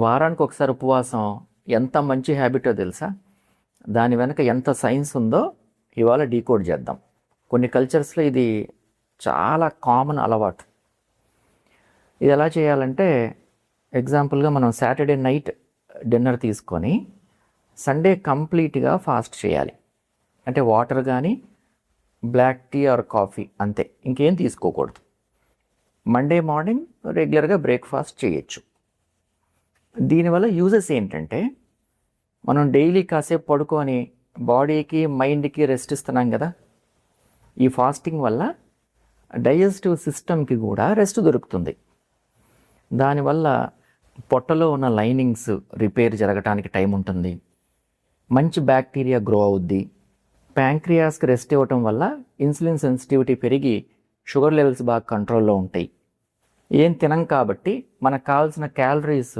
వారానికి ఒకసారి ఉపవాసం ఎంత మంచి హ్యాబిటో తెలుసా? దాని వెనక ఎంత సైన్స్ ఉందో ఇవాళ డీకోడ్ చేద్దాం. కొన్ని కల్చర్స్లో ఇది చాలా కామన్ అలవాటు. ఇది ఎలా చేయాలంటే, ఎగ్జాంపుల్గా మనం సాటర్డే నైట్ డిన్నర్ తీసుకొని సండే కంప్లీట్గా ఫాస్ట్ చేయాలి. అంటే వాటర్ కానీ బ్లాక్ టీ ఆర్ కాఫీ అంతే, ఇంకేం తీసుకోకూడదు. మండే మార్నింగ్ రెగ్యులర్గా బ్రేక్ఫాస్ట్ చేయొచ్చు. దీనివల్ల యూజెస్ ఏంటంటే, మనం డైలీ కాసేపు పడుకొని బాడీకి మైండ్కి రెస్ట్ ఇస్తున్నాం కదా. ఈ ఫాస్టింగ్ వల్ల డైజెస్టివ్ సిస్టమ్కి కూడా రెస్ట్ దొరుకుతుంది. దానివల్ల పొట్టలో ఉన్న లైనింగ్స్ రిపేర్ జరగటానికి టైం ఉంటుంది. మంచి బ్యాక్టీరియా గ్రో అవుద్ది. ప్యాంక్రియాస్కి రెస్ట్ ఇవ్వటం వల్ల ఇన్సులిన్ సెన్సిటివిటీ పెరిగి షుగర్ లెవెల్స్ బాగా కంట్రోల్లో ఉంటాయి. ఏం తినం కాబట్టి మనకు కావాల్సిన క్యాలరీస్